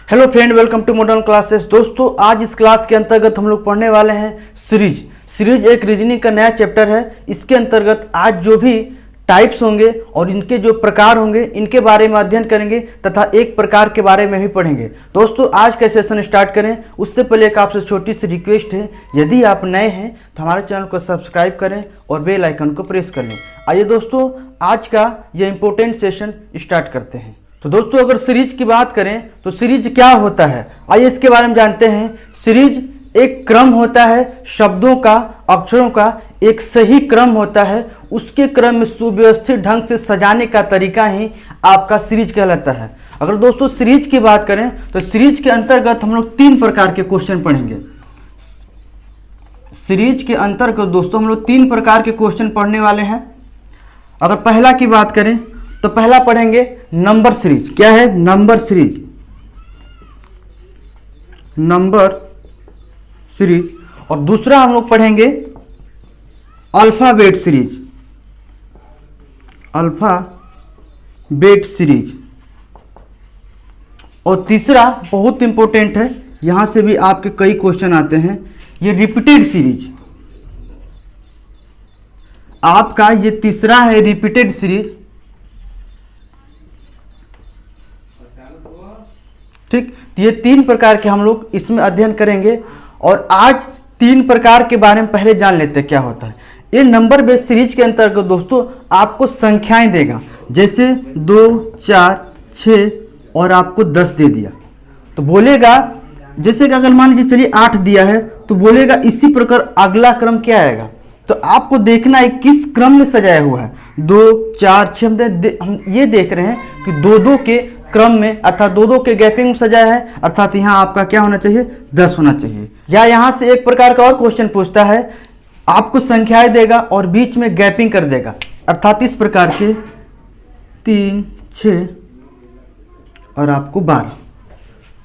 Hello friend, welcome to modern classes. दोस्तों, आज इस क्लास के अंतर्गत हम लोग पढ़ने वाले हैं सीरीज एक रीजनिंग का नया चैप्टर है। इसके अंतर्गत आज जो भी टाइप्स होंगे और इनके जो प्रकार होंगे इनके बारे में अध्ययन करेंगे तथा एक प्रकार के बारे में भी पढ़ेंगे। दोस्तों, आज का सेशन स्टार्ट करें उससे पहले एक आपसे छोटी सी रिक्वेस्ट है, यदि आप नए हैं तो हमारे चैनल को सब्सक्राइब करें और बेल आइकन को प्रेस कर लें। आइए दोस्तों, आज का ये इंपॉर्टेंट सेशन स्टार्ट करते हैं। तो दोस्तों, अगर सीरीज की बात करें तो सीरीज क्या होता है, आइए इसके बारे में जानते हैं। सीरीज एक क्रम होता है, शब्दों का, अक्षरों का एक सही क्रम होता है। उसके क्रम में सुव्यवस्थित ढंग से सजाने का तरीका ही आपका सीरीज कहलाता है। अगर दोस्तों सीरीज की बात करें तो सीरीज के अंतर्गत हम लोग 3 प्रकार के क्वेश्चन पढ़ेंगे। सीरीज के अंतर्गत दोस्तों हम लोग 3 प्रकार के क्वेश्चन पढ़ने वाले हैं। अगर पहला की बात करें तो पहला पढ़ेंगे नंबर सीरीज। क्या है? Number series. Number series. और दूसरा हम लोग पढ़ेंगे अल्फाबेट सीरीज। Alphabet series. और तीसरा बहुत इंपॉर्टेंट है, यहां से भी आपके कई क्वेश्चन आते हैं, ये रिपीटेड सीरीज। आपका ये तीसरा है रिपीटेड सीरीज। ठीक, ये 3 प्रकार के हम लोग इसमें अध्ययन करेंगे। और आज 3 प्रकार के बारे में पहले जान लेते हैं क्या होता है। ये नंबर बेस्ड सीरीज के अंतर्गत दोस्तों आपको संख्याएं देगा, जैसे 2, 4, 6 और आपको 10 दे दिया तो बोलेगा, जैसे कि अगर मान लीजिए चलिए 8 दिया है तो बोलेगा इसी प्रकार अगला क्रम क्या आएगा। तो आपको देखना है किस क्रम में सजाया हुआ है। 2, 4, 6 हम ये देख रहे हैं कि 2-2 के क्रम में अर्थात 2-2 के गैपिंग में सजाया है, अर्थात यहाँ आपका क्या होना चाहिए? 10 होना चाहिए। या यहाँ से एक प्रकार का और क्वेश्चन पूछता है, आपको संख्याएं देगा और बीच में गैपिंग कर देगा, अर्थात इस प्रकार के 3, 6 और आपको 12।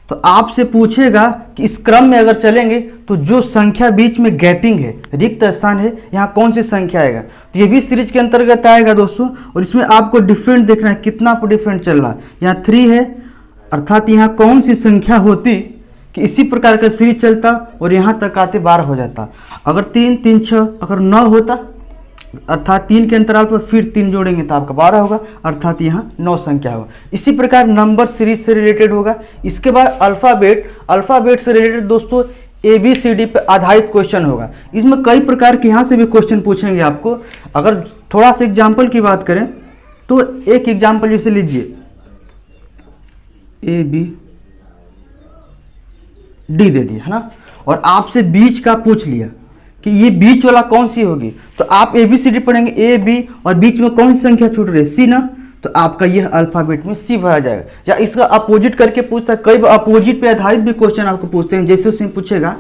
तो आपसे पूछेगा कि इस क्रम में अगर चलेंगे तो जो संख्या बीच में गैपिंग है, रिक्त स्थान है, यहाँ कौन सी संख्या आएगा। तो ये भी सीरीज के अंतर्गत आएगा दोस्तों। और इसमें आपको डिफरेंट देखना है, कितना पर डिफरेंट चल रहा है। यहाँ 3 है, अर्थात यहाँ कौन सी संख्या होती कि इसी प्रकार का सीरीज चलता और यहाँ तक आते 12 हो जाता। अगर 3, 3, 6 अगर 9 होता, अर्थात 3 के अंतराल पर फिर 3 जोड़ेंगे तो आपका 12 होगा, अर्थात यहाँ 9 संख्या होगा। इसी प्रकार नंबर सीरीज से रिलेटेड होगा। इसके बाद अल्फाबेट से रिलेटेड दोस्तों ABCD पे आधारित क्वेश्चन होगा। इसमें कई प्रकार के यहाँ से भी क्वेश्चन पूछेंगे आपको। अगर थोड़ा सा एग्जाम्पल की बात करें तो एक एग्जाम्पल जैसे लीजिए ABD दे दिया है ना, और आपसे बीच का पूछ लिया कि ये बीच वाला कौन सी होगी। तो आप ABCD पढ़ेंगे, A B और बीच में कौन सी संख्या छूट रही है? C ना। तो आपका यह अल्फाबेट में C भरा जाएगा। या इसका अपोजिट करके पूछता है, कई बार अपोजिट पे आधारित भी क्वेश्चन आपको पूछते हैं। जैसे उसमें पूछेगा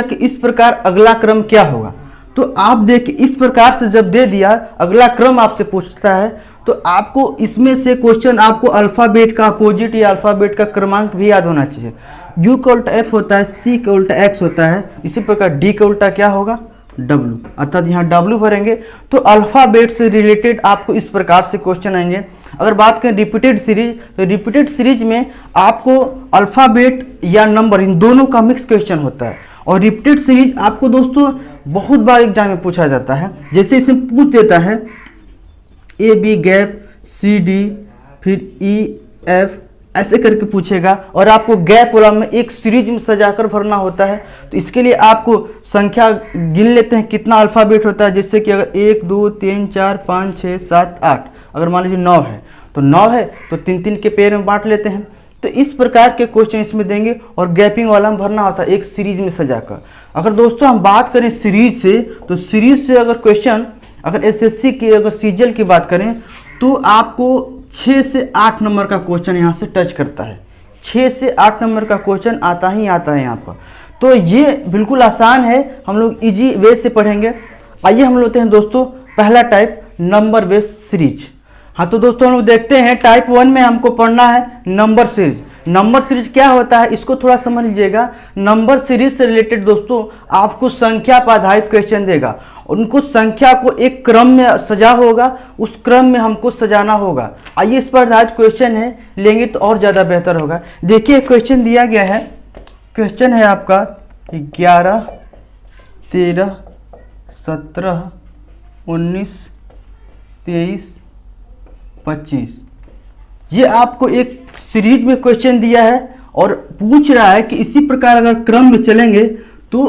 कि इस प्रकार अगला क्रम क्या होगा। तो आप देखिए, इस प्रकार से जब दे दिया अगला क्रम आपसे पूछता है तो आपको इसमें से क्वेश्चन आपको अल्फाबेट का अपोजिट या अल्फाबेट का क्रमांक भी याद होना चाहिए। U का उल्टा F होता है, C का उल्टा X होता है, इसी प्रकार D का उल्टा क्या होगा? W, अर्थात यहाँ W भरेंगे। तो अल्फाबेट से रिलेटेड आपको इस प्रकार से क्वेश्चन आएंगे। अगर बात करें रिपीटेड सीरीज, तो रिपीटेड सीरीज में आपको अल्फाबेट या नंबर इन दोनों का मिक्स क्वेश्चन होता है। और रिपीटेड सीरीज आपको दोस्तों बहुत बार एग्जाम में पूछा जाता है। जैसे इसमें पूछ देता है AB गैप, CD फिर EF ऐसे करके पूछेगा और आपको गैप वाला में एक सीरीज में सजाकर भरना होता है। तो इसके लिए आपको संख्या गिन लेते हैं कितना अल्फाबेट होता है। जैसे कि अगर 1, 2, 3, 4, 5, 6, 7, 8, अगर मान लीजिए 9 है तो 9 है तो 3-3 के पेयर में बांट लेते हैं। तो इस प्रकार के क्वेश्चन इसमें देंगे और गैपिंग वाला में भरना होता है एक सीरीज में सजाकर। अगर दोस्तों हम बात करें सीरीज से, तो सीरीज से अगर क्वेश्चन, अगर SSC की अगर CGL की बात करें तो आपको 6 से 8 नंबर का क्वेश्चन यहाँ से टच करता है। 6 से 8 नंबर का क्वेश्चन आता ही आता है यहाँ पर। तो ये बिल्कुल आसान है, हम लोग इजी वे से पढ़ेंगे। आइए हम लेते हैं दोस्तों पहला टाइप, नंबर बेस्ड सीरीज। हाँ तो दोस्तों हम लोग देखते हैं टाइप 1 में हमको पढ़ना है नंबर सीरीज। नंबर सीरीज क्या होता है इसको थोड़ा समझ लीजिएगा। नंबर सीरीज से रिलेटेड दोस्तों आपको संख्या पर आधारित क्वेश्चन देगा, उनको संख्या को एक क्रम में सजा होगा, उस क्रम में हमको सजाना होगा। आइए इस पर आधारित क्वेश्चन है लेंगे तो और ज़्यादा बेहतर होगा। देखिए क्वेश्चन दिया गया है, क्वेश्चन है आपका 11, 13, 17, 19, 23, 25। ये आपको एक सीरीज में क्वेश्चन दिया है और पूछ रहा है कि इसी प्रकार अगर क्रम में चलेंगे तो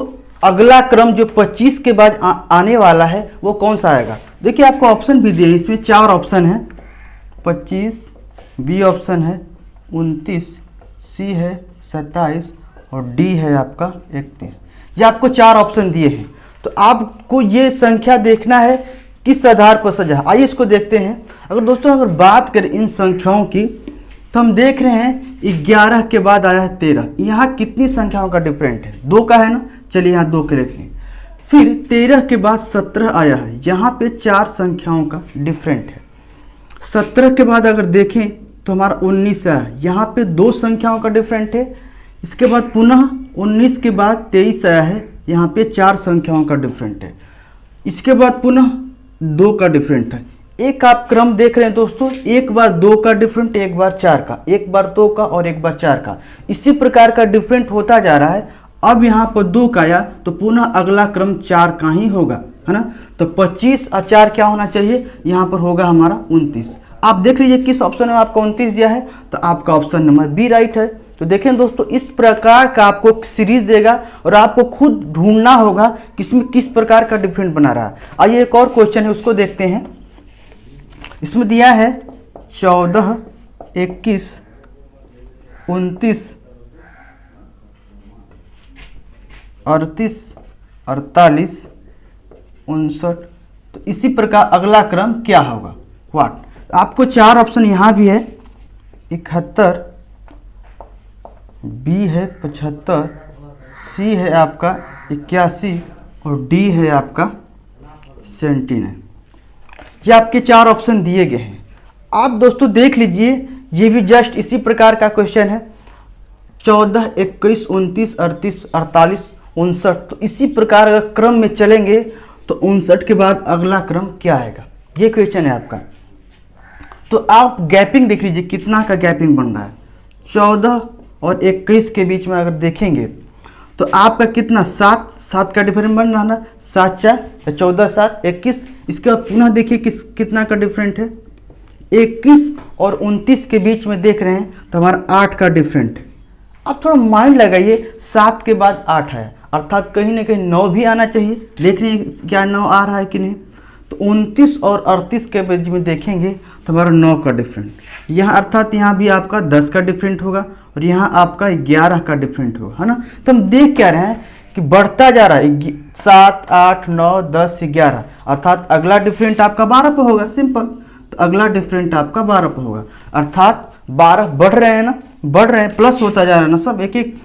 अगला क्रम जो 25 के बाद आने वाला है वो कौन सा आएगा। देखिए आपको ऑप्शन भी दिए, इसमें 4 ऑप्शन है, 25, बी ऑप्शन है 29, सी है 27 और डी है आपका 31। ये आपको 4 ऑप्शन दिए हैं, तो आपको ये संख्या देखना है किस आधार पर सजा है। आइए इसको देखते हैं। अगर बात करें इन संख्याओं की तो हम देख रहे हैं 11 के बाद आया है 13। यहाँ कितनी संख्याओं का डिफरेंट है, 2 का है ना, चलिए यहाँ 2 के लिख लें। फिर 13 के बाद 17 आया है, यहाँ पे 4 संख्याओं का डिफरेंट है। 17 के बाद अगर देखें तो हमारा 19 आया है, यहाँ पे 2 संख्याओं का डिफरेंट है। इसके बाद पुनः 19 के बाद 23 आया है, यहाँ पे 4 संख्याओं का डिफरेंट है। इसके बाद पुनः 2 का डिफरेंट है। एक आप क्रम देख रहे हैं दोस्तों, एक बार 2 का डिफरेंट, एक बार 4 का, एक बार 2 का और एक बार 4 का, इसी प्रकार का डिफरेंट होता जा रहा है। अब यहाँ पर 2 का आया तो पुनः अगला क्रम 4 का ही होगा, है ना। तो 25 और 4 क्या होना चाहिए, यहाँ पर होगा हमारा 29। आप देख लीजिए किस ऑप्शन में आपको 29 दिया है, तो आपका ऑप्शन नंबर बी राइट है। तो देखें दोस्तों इस प्रकार का आपको सीरीज देगा और आपको खुद ढूंढना होगा कि इसमें किस प्रकार का डिफरेंट बना रहा है। आइए एक और क्वेश्चन है उसको देखते हैं। इसमें दिया है 14, 21, 29, 38, 48, 59। तो इसी प्रकार अगला क्रम क्या होगा, व्हाट। आपको 4 ऑप्शन यहाँ भी है, 71, बी है 75, सी है आपका 81 और डी है आपका 79। ये आपके 4 ऑप्शन दिए गए हैं। आप दोस्तों देख लीजिए ये भी जस्ट इसी प्रकार का क्वेश्चन है, 14, 21, 29, 38, 48, 59। तो इसी प्रकार अगर क्रम में चलेंगे तो 59 के बाद अगला क्रम क्या आएगा, ये क्वेश्चन है आपका। तो आप गैपिंग देख लीजिए कितना का गैपिंग बन रहा है। 14 और 21 के बीच में अगर देखेंगे तो आपका कितना 7 का डिफरेंस बन रहा ना, 7 4 14, 7 21। इसके बाद पुनः देखिए कितना का डिफरेंट है, 21 और 29 के बीच में देख रहे हैं तो हमारा 8 का डिफरेंट है। आप थोड़ा माइंड लगाइए, 7 के बाद 8 है अर्थात कहीं ना कहीं 9 भी आना चाहिए। देख रहे हैं क्या 9 आ रहा है कि नहीं। तो 29 और 38 के बीच में देखेंगे तो हमारा 9 का डिफरेंट, यहाँ अर्थात यहाँ भी आपका 10 का डिफरेंट होगा और यहाँ आपका 11 का डिफरेंट होगा, है ना। तो हम देख क्या रहे हैं कि बढ़ता जा रहा है, 7, 8, 9, 10, 11 अर्थात अगला डिफरेंट आपका 12 पर होगा, सिंपल। तो अगला डिफरेंट आपका 12 पर होगा अर्थात 12 बढ़ रहे हैं ना, बढ़ रहे हैं, प्लस होता जा रहा है ना सब एक एक।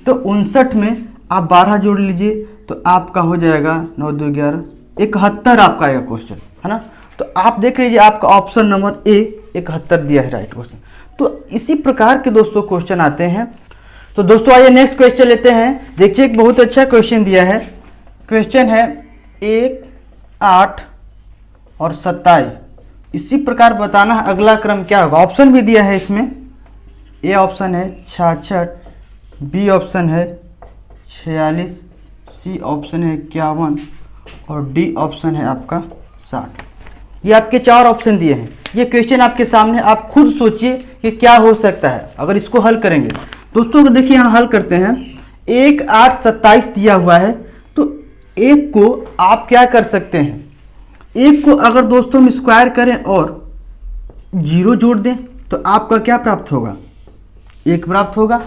तो 59 में आप 12 जोड़ लीजिए तो आपका हो जाएगा 9 2 11, 71 आपका आएगा क्वेश्चन, है ना। तो आप देख लीजिए आपका ऑप्शन नंबर ए 71 दिया है राइट क्वेश्चन। तो इसी प्रकार के दोस्तों क्वेश्चन आते हैं। तो दोस्तों आइए नेक्स्ट क्वेश्चन लेते हैं। देखिए एक बहुत अच्छा क्वेश्चन दिया है, क्वेश्चन है 1, 8 और 27। इसी प्रकार बताना है अगला क्रम क्या होगा। ऑप्शन भी दिया है इसमें, ए ऑप्शन है 66, बी ऑप्शन है 46, सी ऑप्शन है 51 और डी ऑप्शन है आपका 60। ये आपके 4 ऑप्शन दिए हैं। ये क्वेश्चन आपके सामने, आप खुद सोचिए कि क्या हो सकता है अगर इसको हल करेंगे। दोस्तों अगर देखिए यहाँ हल करते हैं, 1, 8, 27 दिया हुआ है तो 1 को आप क्या कर सकते हैं, 1 को अगर दोस्तों हम स्क्वायर करें और 0 जोड़ दें तो आपका क्या प्राप्त होगा, 1 प्राप्त होगा।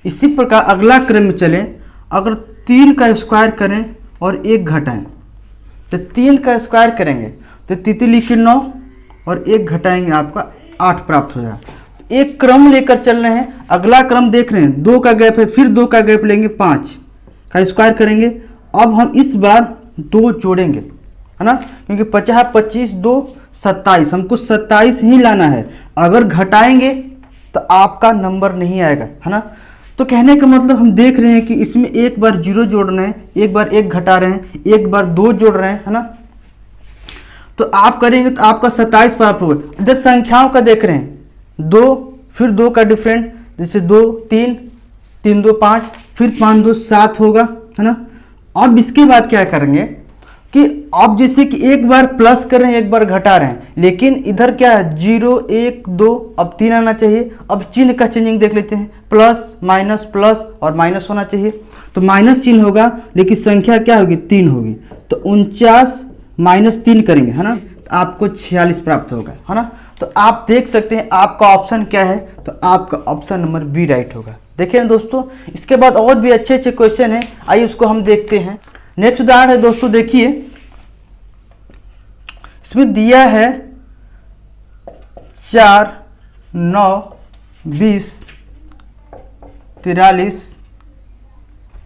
इसी प्रकार अगला क्रम में चलें, अगर 3 का स्क्वायर करें और 1 घटाएं तो 3 का स्क्वायर करेंगे तो तितली की 9 और 1 घटाएंगे आपका 8 प्राप्त हो जाएगा। एक क्रम लेकर चल रहे हैं, अगला क्रम देख रहे हैं, 2 का गैप है, फिर 2 का गैप लेंगे, 5 का स्क्वायर करेंगे। अब हम इस बार 2 जोड़ेंगे, है ना, क्योंकि 50, 25, 2, 27, हमको 27 ही लाना है। अगर घटाएंगे तो आपका नंबर नहीं आएगा, है ना। तो कहने का मतलब हम देख रहे हैं कि इसमें एक बार 0 जोड़ रहे हैं, एक बार 1 घटा रहे हैं, एक बार 2 जोड़ रहे हैं, है ना। तो आप करेंगे तो आपका 27 प्राप्त होगा। इधर संख्याओं का देख रहे हैं, 2 फिर 2 का डिफरेंट, जैसे 2 3 3 2 5 फिर 5 2 7 होगा, है ना। अब इसके बाद क्या करेंगे कि आप जैसे कि एक बार प्लस कर रहे हैं, एक बार घटा रहे हैं, लेकिन इधर क्या है 0 1 2, अब 3 आना चाहिए। अब चिन्ह का चेंजिंग देख लेते हैं, प्लस और माइनस होना चाहिए, तो माइनस चिन्ह होगा, लेकिन संख्या क्या होगी 3 होगी। तो 49 माइनस 3 करेंगे, है ना, तो आपको 46 प्राप्त होगा, है ना। तो आप देख सकते हैं आपका ऑप्शन क्या है, तो आपका ऑप्शन नंबर बी राइट होगा। देखिए ना दोस्तों, इसके बाद और भी अच्छे अच्छे क्वेश्चन हैं, आइए उसको हम देखते हैं। नेक्स्ट उदाहरण है दोस्तों, देखिए इसमें दिया है 4 9 20 43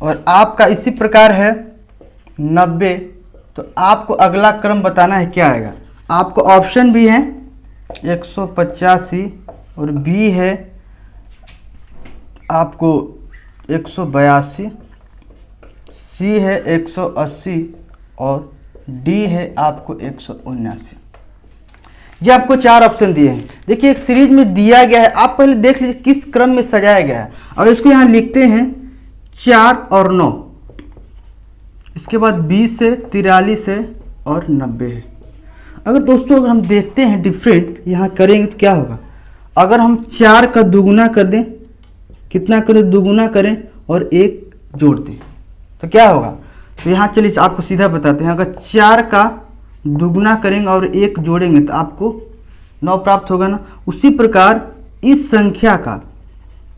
और आपका इसी प्रकार है 90। तो आपको अगला क्रम बताना है क्या आएगा। आपको ऑप्शन भी है 185 और बी है आपको 182, सी है 180 और डी है आपको 179। ये आपको 4 ऑप्शन दिए हैं। देखिए एक सीरीज में दिया गया है, आप पहले देख लीजिए किस क्रम में सजाया गया है। अगर इसको यहाँ लिखते हैं 4 और 9, इसके बाद 20 है 43 है और 90 है। अगर दोस्तों अगर हम देखते हैं डिफरेंट यहाँ करेंगे तो क्या होगा, अगर हम 4 का दुगुना कर दें, कितना करें दुगुना करें और 1 जोड़ दें तो क्या होगा। तो यहाँ चलिए आपको सीधा बताते हैं, अगर 4 का दुगुना करेंगे और 1 जोड़ेंगे तो आपको 9 प्राप्त होगा ना। उसी प्रकार इस संख्या का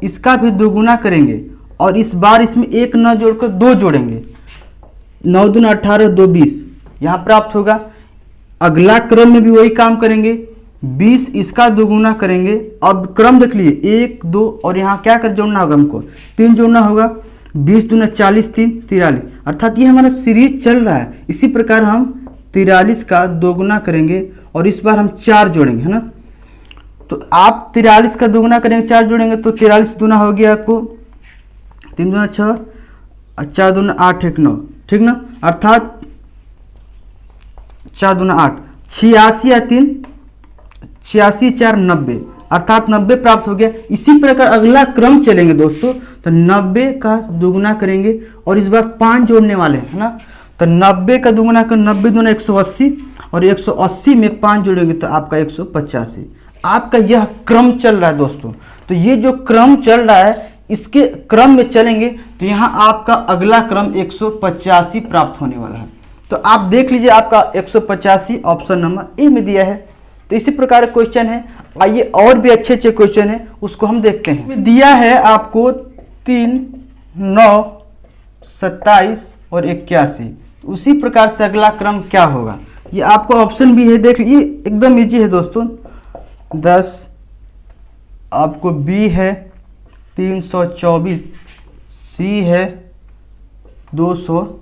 इसका भी दुगुना करेंगे और इस बार इसमें 1 न जोड़कर 2 जोड़ेंगे, 9 दूना 18 2 20 यहाँ प्राप्त होगा। अगला क्रम में भी वही काम करेंगे, 20 इसका दुगुना करेंगे। अब क्रम देख लीजिए 1 2 और यहाँ क्या कर जोड़ना होगा, हमको 3 जोड़ना होगा, 20 दूना 40 3 43, अर्थात ये हमारा सीरीज चल रहा है। इसी प्रकार हम 43 का दोगुना करेंगे और इस बार हम 4 जोड़ेंगे, है ना। तो आप 43 का दोगुना करेंगे 4 जोड़ेंगे तो 43 दूना हो गया आपको 3 दूना 6 4 दूना 8 1 9, ठीक ना, अर्थात 4 दूना 8 86 या 3 86 4 90, अर्थात 90 प्राप्त हो गया। इसी प्रकार अगला क्रम चलेंगे दोस्तों, तो 90 का दुगुना करेंगे और इस बार 5 जोड़ने वाले हैं, है ना। तो 90 का दुगुना कर 90 दूना 180 और 180 में 5 जोड़ेंगे तो आपका 185। आपका यह क्रम चल रहा है दोस्तों। तो ये जो क्रम चल रहा है इसके क्रम में चलेंगे तो यहाँ आपका अगला क्रम 185 प्राप्त होने वाला है। तो आप देख लीजिए आपका 185 ऑप्शन नंबर ए में दिया है। तो इसी प्रकार क्वेश्चन है, आइए और भी अच्छे अच्छे क्वेश्चन है उसको हम देखते हैं। दिया है आपको 3 9 27 और 81। तो उसी प्रकार से अगला क्रम क्या होगा, ये आपको ऑप्शन भी है, देख लीजिए एकदम इजी है दोस्तों। 10 आपको बी है 324, सी है 200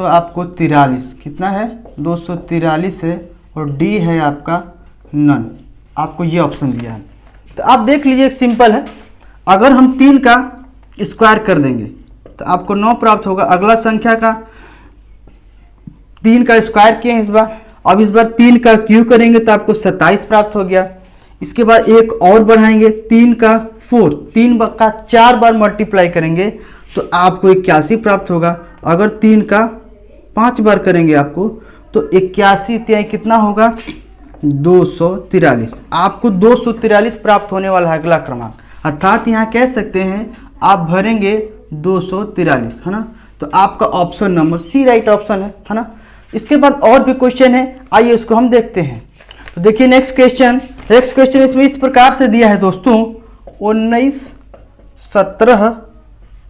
आपको 43, कितना है 243 है और डी है आपका नन। आपको ये ऑप्शन दिया है। तो आप देख लीजिए सिंपल है, अगर हम 3 का स्क्वायर कर देंगे तो आपको 9 प्राप्त होगा। अगला संख्या का 3 का स्क्वायर किए हैं इस बार, अब इस बार 3 का क्यूब करेंगे तो आपको 27 प्राप्त हो गया। इसके बाद एक और बढ़ाएंगे 3 का 4, 3 का 4 बार मल्टीप्लाई करेंगे तो आपको 81 प्राप्त होगा। अगर 3 का 5 बार करेंगे आपको तो 81 त्याई कितना होगा 243। आपको 243 प्राप्त होने वाला है अगला क्रमांक, अर्थात यहाँ कह सकते हैं आप भरेंगे 243, है ना। तो आपका option number C right option है ना। इसके बाद और भी क्वेश्चन है, आइए उसको हम देखते हैं। तो देखिए नेक्स्ट क्वेश्चन इसमें इस प्रकार से दिया है दोस्तों, 19 17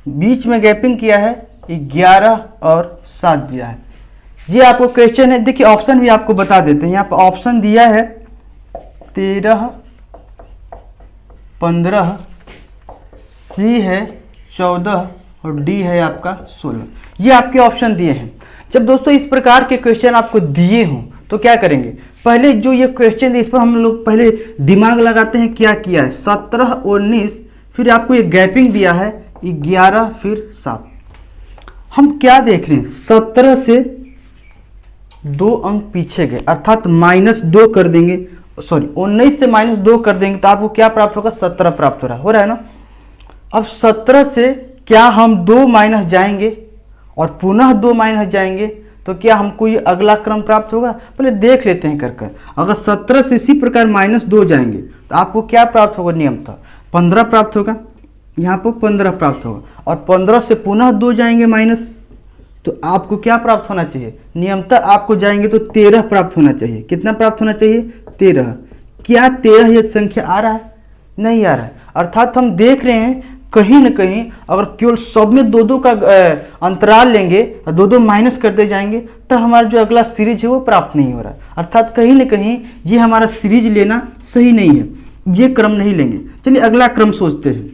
बीच में गैपिंग किया है, 11 और 7 दिया है। ये आपको क्वेश्चन है, देखिए ऑप्शन भी आपको बता देते हैं। यहाँ पर ऑप्शन दिया है 13 15, सी है 14 और डी है आपका 16। ये आपके ऑप्शन दिए हैं। जब दोस्तों इस प्रकार के क्वेश्चन आपको दिए हों तो क्या करेंगे, पहले जो ये क्वेश्चन है इस पर हम लोग पहले दिमाग लगाते हैं क्या किया है। 17 19 फिर आपको ये गैपिंग दिया है 11 फिर 7। हम क्या देख रहे हैं, 17 से 2 अंक पीछे गए अर्थात -2 कर देंगे, सॉरी 19 से -2 कर देंगे तो आपको क्या प्राप्त होगा, 17 प्राप्त हो रहा है ना। अब 17 से क्या हम 2 माइनस जाएंगे और पुनः 2 माइनस जाएंगे तो क्या हमको ये अगला क्रम प्राप्त होगा, पहले देख लेते हैं कर। अगर 17 से इसी प्रकार -2 जाएंगे तो आपको क्या प्राप्त होगा, नियमतः 15 प्राप्त होगा, यहाँ पर 15 प्राप्त होगा। और 15 से पुनः 2 जाएंगे माइनस तो आपको क्या प्राप्त होना चाहिए, नियमतः आपको जाएंगे तो 13 प्राप्त होना चाहिए। कितना प्राप्त होना चाहिए, 13। क्या 13 ये संख्या आ रहा है, नहीं आ रहा है। अर्थात हम देख रहे हैं कहीं ना कहीं अगर केवल सब में 2-2 का अंतराल लेंगे और 2-2 माइनस करते जाएंगे तो हमारा जो अगला सीरीज है वो प्राप्त नहीं हो रहा है। अर्थात कहीं ना कहीं ये हमारा सीरीज लेना सही नहीं है, ये क्रम नहीं लेंगे। चलिए अगला क्रम सोचते हैं।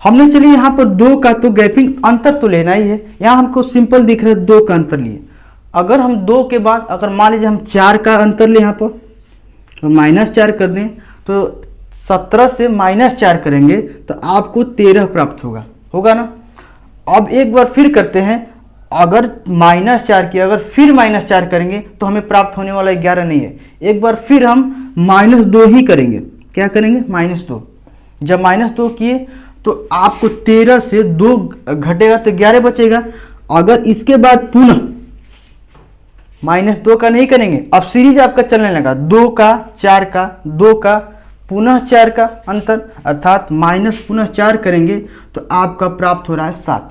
हमने चलिए यहाँ पर 2 का तो गैपिंग अंतर तो लेना ही है, यहाँ हमको सिंपल दिख रहा है 2 का अंतर लिए। अगर हम 2 के बाद अगर मान लीजिए हम 4 का अंतर ले, यहाँ पर तो -4 कर दें तो 17 से -4 करेंगे तो आपको 13 प्राप्त होगा ना। अब एक बार फिर करते हैं, अगर -4 किया अगर फिर -4 करेंगे तो हमें प्राप्त होने वाला 11 नहीं है। एक बार फिर हम -2 ही करेंगे, क्या करेंगे, -2। जब -2 किए तो आपको 13 से 2 घटेगा तो 11 बचेगा। अगर इसके बाद पुनः -2 का नहीं करेंगे, अब सीरीज आपका चलने लगा 2 का 4 का 2 का पुनः 4 का अंतर अर्थात माइनस पुनः 4 करेंगे तो आपका प्राप्त हो रहा है 7।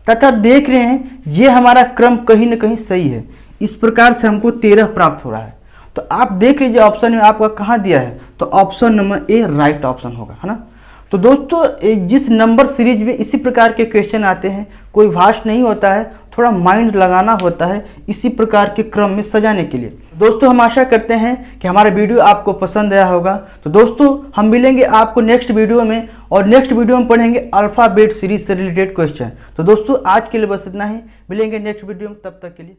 तथा देख रहे हैं ये हमारा क्रम कहीं ना कहीं सही है, इस प्रकार से हमको 13 प्राप्त हो रहा है। तो आप देख लीजिए ऑप्शन में आपका कहाँ दिया है, तो option number A right option होगा, है ना। तो दोस्तों जिस नंबर सीरीज में इसी प्रकार के क्वेश्चन आते हैं, कोई भाष नहीं होता है, थोड़ा माइंड लगाना होता है इसी प्रकार के क्रम में सजाने के लिए। दोस्तों हम आशा करते हैं कि हमारा वीडियो आपको पसंद आया होगा। तो दोस्तों हम मिलेंगे आपको नेक्स्ट वीडियो में, और नेक्स्ट वीडियो में पढ़ेंगे अल्फ़ाबेट सीरीज से रिलेटेड क्वेश्चन। तो दोस्तों आज के लिए बस इतना ही, मिलेंगे नेक्स्ट वीडियो में, तब तक के लिए।